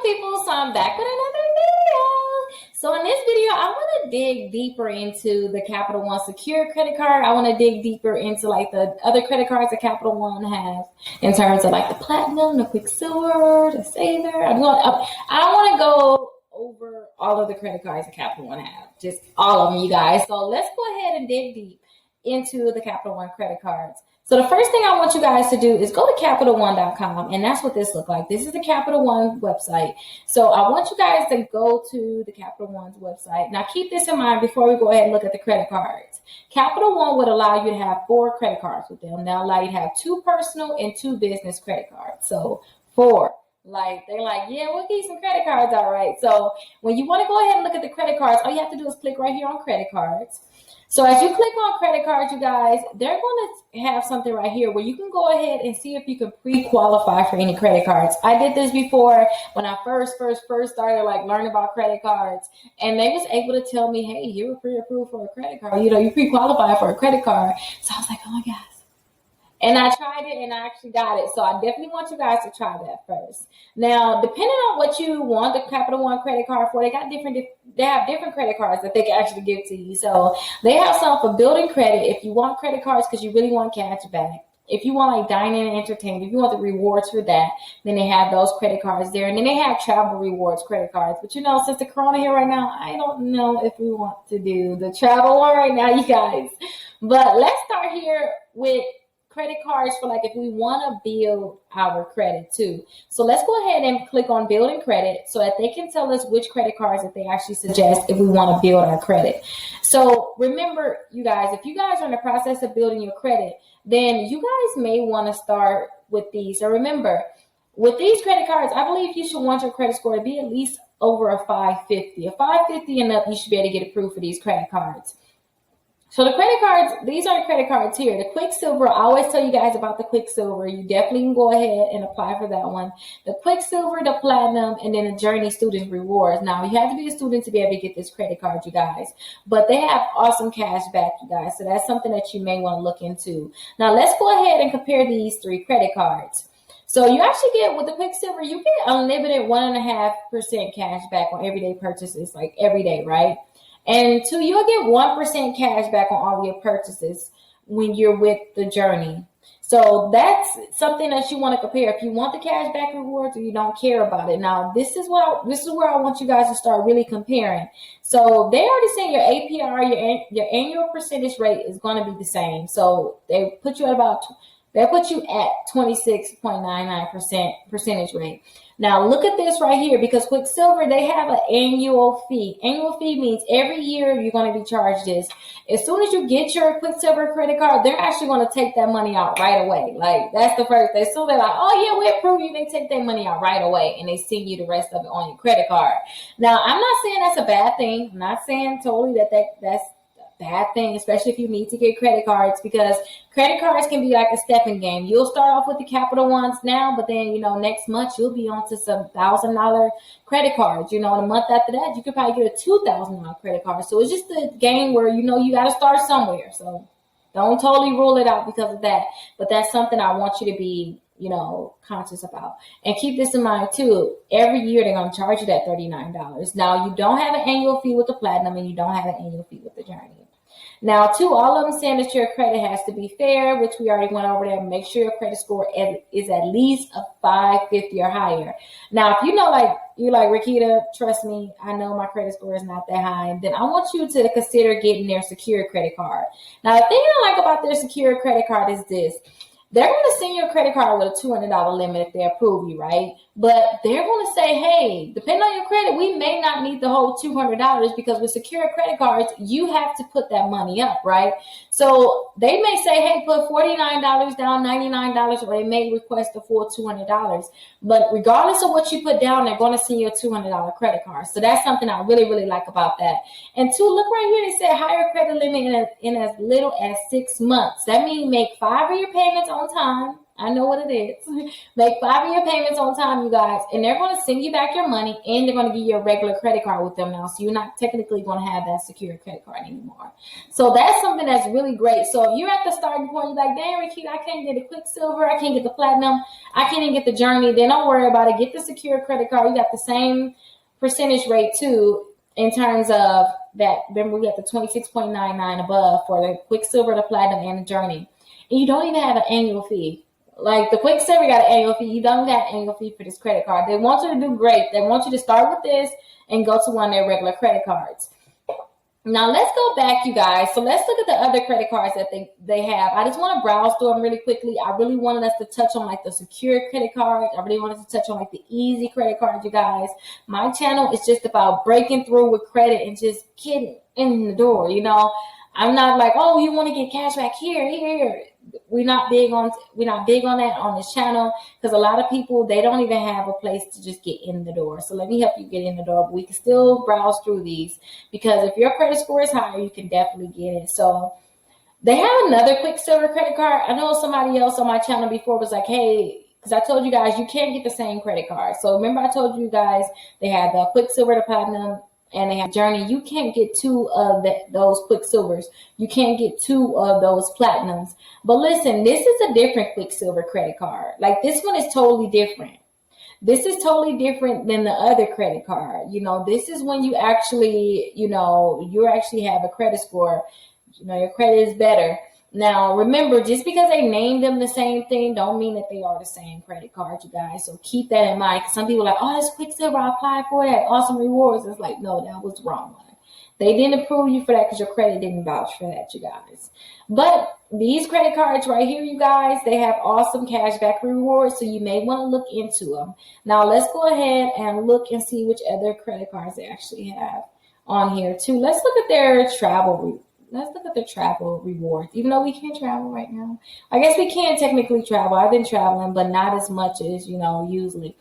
people, so I'm back with another video. So in this video, I want to dig deeper into the Capital One secure credit card. I want to dig deeper into like the other credit cards that Capital One has in terms of like the Platinum, the Quicksilver, the Saver. I don't want to go over all of the credit cards that Capital One have, just all of them, you guys. So let's go ahead and dig deep into the Capital One credit cards. So the first thing I want you guys to do is go to CapitalOne.com, and that's what this looks like. This is the Capital One website. So I want you guys to go to the Capital One's website. Now keep this in mind before we go ahead and look at the credit cards. Capital One would allow you to have 4 credit cards with them. They'll allow you to have 2 personal and 2 business credit cards. So 4. Like, they're like, yeah, we'll give you some credit cards, all right. So when you want to go ahead and look at the credit cards, all you have to do is click right here on credit cards. So as you click on credit cards, you guys, they're going to have something right here where you can go ahead and see if you can pre-qualify for any credit cards. I did this before when I first started like learning about credit cards, and they was able to tell me, hey, you were pre-approved for a credit card. You know, you pre-qualify for a credit card. So I was like, oh my gosh. And I tried it and I actually got it. So I definitely want you guys to try that first. Now, depending on what you want the Capital One credit card for, they have different credit cards that they can actually give to you. So they have some for building credit if you want credit cards because you really want cash back. If you want like dining and entertainment, if you want the rewards for that, then they have those credit cards there. And then they have travel rewards credit cards. But you know, since the corona here right now, I don't know if we want to do the travel one right now, you guys. But let's start here with credit cards for like if we want to build our credit too. So let's go ahead and click on building credit so that they can tell us which credit cards that they actually suggest if we want to build our credit. So remember, you guys, if you guys are in the process of building your credit, then you guys may want to start with these. So remember, with these credit cards, I believe you should want your credit score to be at least over a 550. A 550 and up, you should be able to get approved for these credit cards. So the credit cards, these are the credit cards here. The Quicksilver, I always tell you guys about the Quicksilver. You definitely can go ahead and apply for that one. The Quicksilver, the Platinum, and then the Journey Student Rewards. Now, you have to be a student to be able to get this credit card, you guys. But they have awesome cash back, you guys. So that's something that you may want to look into. Now, let's go ahead and compare these 3 credit cards. So you actually get, with the Quicksilver, you get unlimited 1.5% cash back on everyday purchases, like every day, right? And 2, you'll get 1% cash back on all your purchases when you're with the Journey. So that's something that you want to compare. If you want the cash back rewards or you don't care about it. Now, this is where I want you guys to start really comparing. So they already saying your APR, your annual percentage rate is going to be the same. So they put you at 26.99% percentage rate. Now look at this right here, because Quicksilver, they have an annual fee. Annual fee means every year you're going to be charged this. As soon as you get your Quicksilver credit card, they're actually going to take that money out right away. Like, that's the first thing. So they're like, oh yeah, we approve you. They take that money out right away and they send you the rest of it on your credit card. Now, I'm not saying that's a bad thing. I'm not saying totally that's bad thing, especially if you need to get credit cards, because credit cards can be like a stepping game. You'll start off with the Capital Ones now, but then, you know, next month you'll be on to some $1,000 credit cards. You know, in a month after that, you could probably get a $2,000 credit card. So it's just a game where, you know, you got to start somewhere. So don't totally rule it out because of that. But that's something I want you to be, you know, conscious about. And keep this in mind too. Every year they're going to charge you that $39. Now, you don't have an annual fee with the Platinum and you don't have an annual fee with the Journey. Now, too, all of them saying that your credit has to be fair, which we already went over there. Make sure your credit score is at least a 550 or higher. Now, if you know, like, you're like, Rickita, trust me, I know my credit score is not that high, then I want you to consider getting their secure credit card. Now, the thing I like about their secure credit card is this. They're going to send you a credit card with a $200 limit if they approve you, right? But they're going to say, hey, depending on your credit, we may not need the whole $200, because with secure credit cards, you have to put that money up, right? So they may say, hey, put $49 down, $99, or they may request the full $200. But regardless of what you put down, they're going to send you a $200 credit card. So that's something I really, really like about that. And 2, look right here. They said higher credit limit in as little as 6 months. That means make 5 of your payments on time. I know what it is. Make 5 of your payments on time, you guys, and they're going to send you back your money, and they're going to give you a regular credit card with them now. So you're not technically going to have that secure credit card anymore. So that's something that's really great. So if you're at the starting point, you're like, dang, Rickita, I can't get the Quicksilver, I can't get the Platinum, I can't even get the Journey. Then don't worry about it. Get the secure credit card. You got the same percentage rate too in terms of that. Remember, we got the 26.99 above for the Quicksilver, the Platinum, and the Journey. And you don't even have an annual fee. Like the Quicksilver got an annual fee. You don't have an annual fee for this credit card. They want you to do great. They want you to start with this and go to one of their regular credit cards. Now let's go back, you guys. So let's look at the other credit cards that they have. I just want to browse through them really quickly. I really wanted us to touch on like the secure credit card. I really wanted to touch on like the easy credit card, you guys. My channel is just about breaking through with credit and just getting in the door. You know, I'm not like, oh, you want to get cash back here. We're not big on that on this channel, because a lot of people, they don't even have a place to just get in the door. So let me help you get in the door, but we can still browse through these, because if your credit score is higher, you can definitely get it. So they have another Quicksilver credit card. I know somebody else on my channel before was like, hey, because I told you guys you can't get the same credit card. So remember I told you guys they had the Quicksilver, the Platinum, and they have Journey. You can't get two of those Quicksilvers. You can't get two of those Platinums. But listen, this is a different Quicksilver credit card. Like, this one is totally different. This is totally different than the other credit card. You know, this is when you actually, you actually have a credit score. You know, your credit is better. Now, remember, just because they named them the same thing don't mean that they are the same credit card, you guys. So keep that in mind. Because some people are like, oh, it's Quicksilver, I applied for that. Awesome rewards. It's like, no, that was the wrong one. They didn't approve you for that because your credit didn't vouch for that, you guys. But these credit cards right here, you guys, they have awesome cashback rewards. So you may want to look into them. Now, let's go ahead and look and see which other credit cards they actually have on here, too. Let's look at their travel rewards, even though we can't travel right now. I guess we can technically travel. I've been traveling, but not as much as, usually.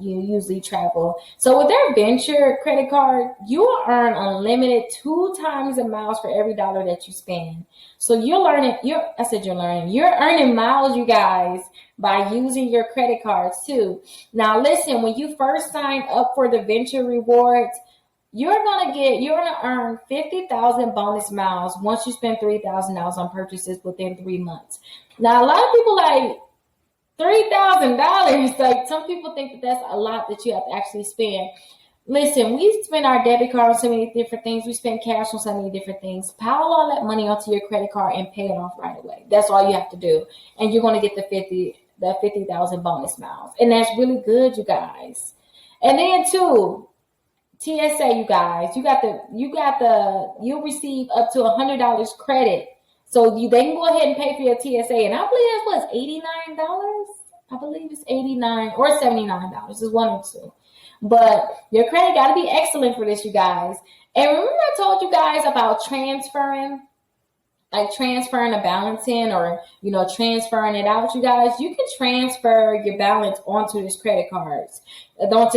You usually travel. So with their Venture credit card, you will earn unlimited 2 times the miles for every dollar that you spend. So you're earning miles, you guys, by using your credit cards too. Now listen, when you first sign up for the Venture rewards, you're gonna earn 50,000 bonus miles once you spend $3,000 on purchases within 3 months. Now a lot of people like $3,000. Like, some people think that that's a lot that you have to actually spend. Listen, we spend our debit card on so many different things. We spend cash on so many different things. Pile all that money onto your credit card and pay it off right away. That's all you have to do, and you're going to get the 50,000 bonus miles, and that's really good, you guys. And then too, TSA, you guys, you'll receive up to $100 credit. So they can go ahead and pay for your TSA. And I believe that's $89. I believe it's $89 or $79. It's one or two. But your credit got to be excellent for this, you guys. And remember I told you guys about transferring a balance in, or, transferring it out, you guys. You can transfer your balance onto this credit card. So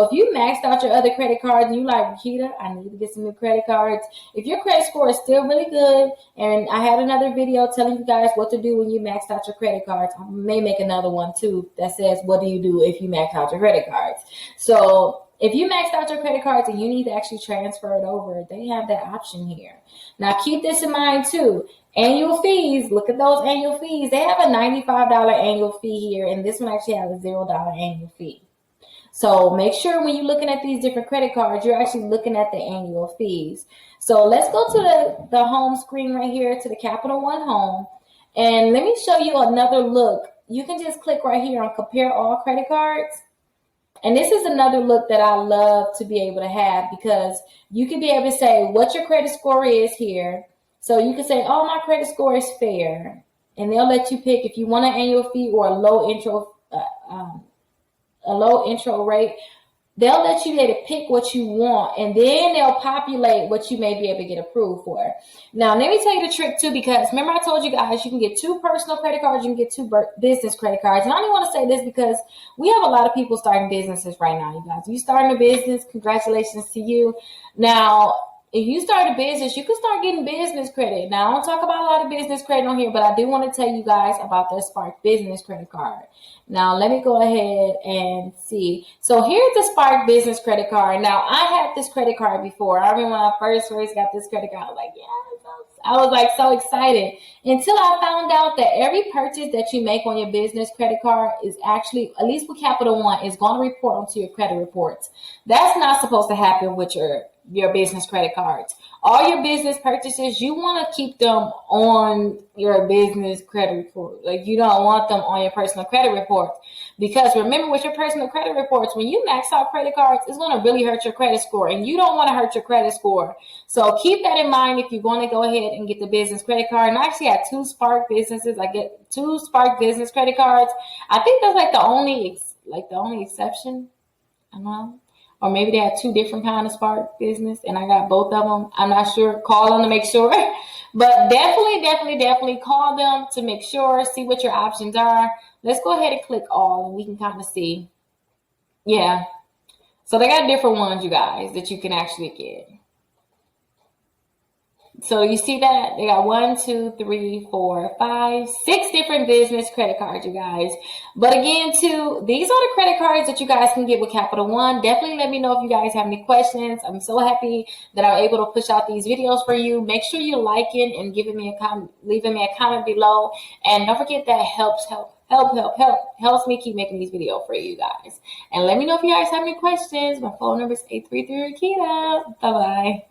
if you maxed out your other credit cards and you like, Rickita, I need to get some new credit cards. If your credit score is still really good, and I had another video telling you guys what to do when you maxed out your credit cards. I may make another one too that says, what do you do if you max out your credit cards? So if you maxed out your credit cards and you need to actually transfer it over, they have that option here. Now, keep this in mind, too. Annual fees, look at those annual fees. They have a $95 annual fee here, and this one actually has a $0 annual fee. So make sure when you're looking at these different credit cards, you're actually looking at the annual fees. So let's go to the home screen right here, to the Capital One Home. And let me show you another look. You can just click right here on Compare All Credit Cards. And this is another look that I love to be able to have, because you can be able to say what your credit score is here. So you can say, oh, my credit score is fair. And they'll let you pick if you want an annual fee or a low intro rate. They'll let you be able to pick what you want, and then they'll populate what you may be able to get approved for. Now, let me tell you the trick too, because remember I told you guys you can get 2 personal credit cards, you can get 2 business credit cards. And I only want to say this because we have a lot of people starting businesses right now, you guys. If you're starting a business, congratulations to you. Now, if you start a business, you can start getting business credit. Now, I don't talk about a lot of business credit on here, but I do want to tell you guys about the Spark Business Credit Card. Now, let me go ahead and see. So here's the Spark Business Credit Card. Now, I had this credit card before. I remember when I first got this credit card, I was like, yeah, I was like so excited until I found out that every purchase that you make on your business credit card is actually, at least with Capital One, is going to report onto your credit reports. That's not supposed to happen with your business credit cards. All your business purchases, you want to keep them on your business credit report. Like, you don't want them on your personal credit reports, because remember, with your personal credit reports, when you max out credit cards, it's going to really hurt your credit score, and you don't want to hurt your credit score. So keep that in mind if you're going to go ahead and get the business credit card. And I actually had two Spark businesses. I get two Spark business credit cards. I think that's like the only exception. I don't know. Or maybe they have two different kind of Spark business, and I got both of them. I'm not sure. Call them to make sure. But definitely call them to make sure, see what your options are. Let's go ahead and click all, and we can kind of see. Yeah. So they got different ones, you guys, that you can actually get. So you see that they got 1, 2, 3, 4, 5, 6 different business credit cards, you guys. But again, too, these are the credit cards that you guys can get with Capital One. Definitely let me know if you guys have any questions. I'm so happy that I'm able to push out these videos for you. Make sure you're liking and leaving me a comment below. And don't forget that helps me keep making these videos for you guys. And let me know if you guys have any questions. My phone number is 833 Rickita. Bye-bye.